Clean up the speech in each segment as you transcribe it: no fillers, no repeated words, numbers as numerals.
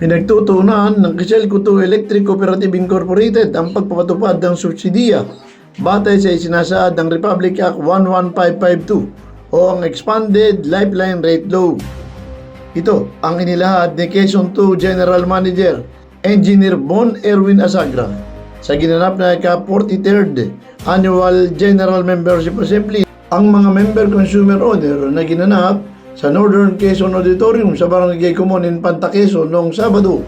Pinagtutuunan ng Quezon Coto Electric Cooperative Incorporated ang pagpapatupad ng subsidiya batay sa isinasaad ng Republic Act 11552 o ang Expanded Lifeline Rate Law. Ito ang inilahad ni Quezon 2 General Manager Engineer Bon Erwin Asagra sa ginanap na ika-43rd Annual General Membership Assembly. Ang mga member consumer owner na ginanap sa Northern Quezon Auditorium sa Barangay Common in Panta, Quezon noong Sabado,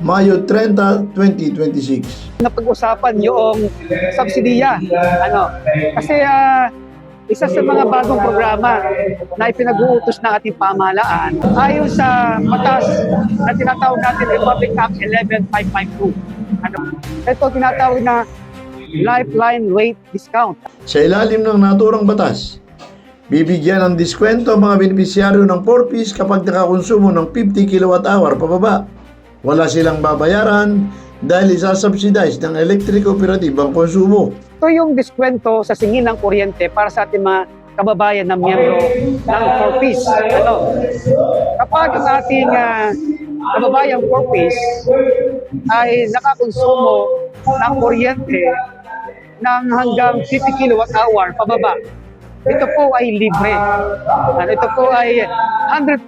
Mayo 30, 2026. Napag-usapan yung subsidiya. Kasi isa sa mga bagong programa na ipinag-uutos ng ating pamahalaan ayon sa batas na tinatawag natin Republic Act 11552. Ito tinatawag na Lifeline Rate Discount. Sa ilalim ng naturang batas, bibigyan ng diskwento ang mga benepisyaryo ng 4-piece kapag nakakonsumo ng 50 kWh pababa. Wala silang babayaran dahil isasubsidize ng electric cooperative ang konsumo. Ito yung diskwento sa singin ng kuryente para sa ating mga kababayan na miyembro ng 4-piece. Kapag ang ating kababayang 4-piece ay nakakonsumo ng kuryente ng hanggang 50 kWh pababa, ito po ay libre. Ito po ay 100%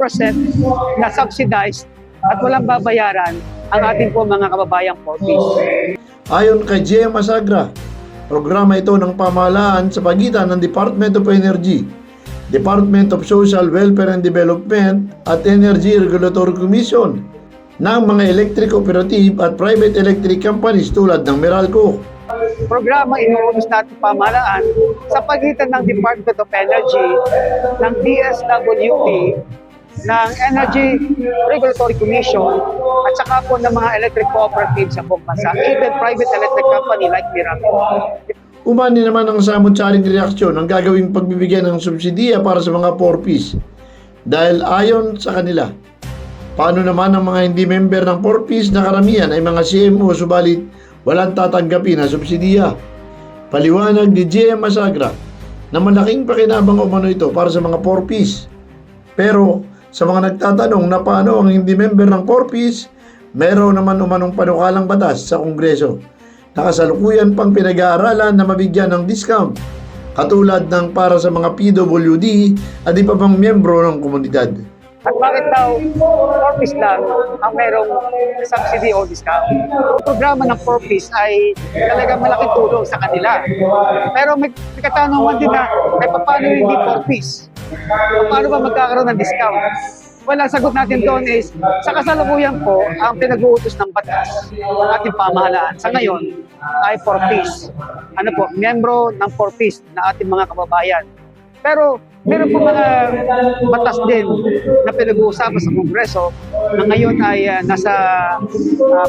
na subsidized at walang babayaran ang ating po mga kababayang 4-piece. Ayon kay GM Asagra, programa ito ng pamahalaan sa pagitan ng Department of Energy, Department of Social Welfare and Development at Energy Regulatory Commission ng mga electric cooperative at private electric companies tulad ng Meralco. Programa inuutos natin pamahalaan sa pagitan ng Department of Energy, ng DSWD, ng Energy Regulatory Commission, at saka po ng mga electric cooperatives sa buong bansa, even private electric company like Meralco. Umani naman ang samot-saring reaksyon ang gagawing pagbibigyan ng subsidiya para sa mga 4-piece. Dahil ayon sa kanila, paano naman ang mga hindi member ng 4-piece na karamihan ay mga CMO subalit walang tatanggapin na subsidiya? Paliwanag ni GM Asagra na malaking pakinabang umano ito para sa mga 4-piece. Pero sa mga nagtatanong na paano ang hindi member ng 4-piece, meron naman umanong panukalang batas sa Kongreso. Nakasalukuyan pang pinag-aaralan na mabigyan ng discount, katulad ng para sa mga PWD at iba pang miyembro ng komunidad. At bakit daw 4-piece lang ang merong subsidy o discount? Ang programa ng 4-piece ay talagang malaking tulong sa kanila. Pero may katanungan din na, paano hindi 4-piece? Paano ba magkakaroon ng discount? Well, ang sagot natin doon is, sa kasalukuyan po, ang pinag-uutos ng batas ng ating pamahalaan sa ngayon ay 4-piece. Miyembro ng 4-piece na ating mga kababayan. Pero meron po mga batas din na pinag-uusapan sa Kongreso na ngayon ay nasa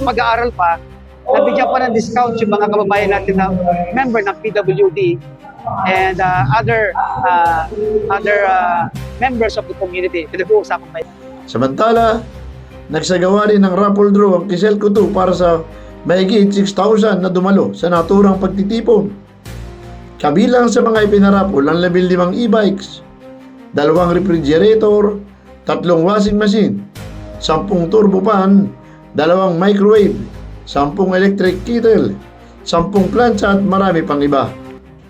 pag-aaral pa, nabigyan pa ng discount yung mga kababayan natin na member ng PWD and other members of the community. Pinag-uusapan pa ito. Samantala, nagsagawa rin ng raffle draw ang Quezon Coto para sa mahigit 6,000 na dumalo sa naturang pagtitipon. Kabilang sa mga ipinarapol ang 15 e-bikes, 2 refrigerator, 3 washing machine, 10 turbo fan, 2 microwave, 10 electric kettle, 10 plancha at marami pang iba.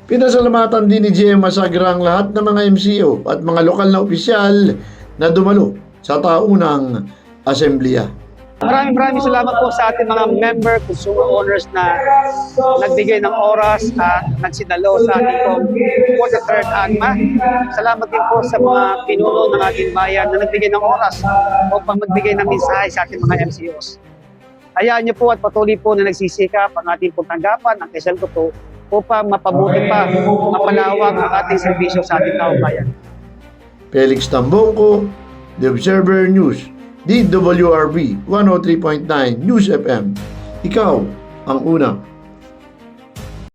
Pinasalamatan din ni GM Asagra ang lahat ng mga MCO at mga lokal na opisyal na dumalo sa taunang asembleya. Maraming salamat po sa ating mga member, consumer owners na nagbigay ng oras at nagsidalo sa ating pong 43rd AGMA. Salamat din po sa mga pinuno ng ating bayan na nagbigay ng oras upang magbigay ng mensahe sa ating mga MCOs. Hayaan niyo po at patuloy po na nagsisikap ang ating pong tanggapan ng Quezon Coto upang mapabuti pa, mapalawak ang ating serbisyo sa ating taong bayan. Felix Tambongco, The Observer News, DWRB 103.9 News FM. Ikaw ang una.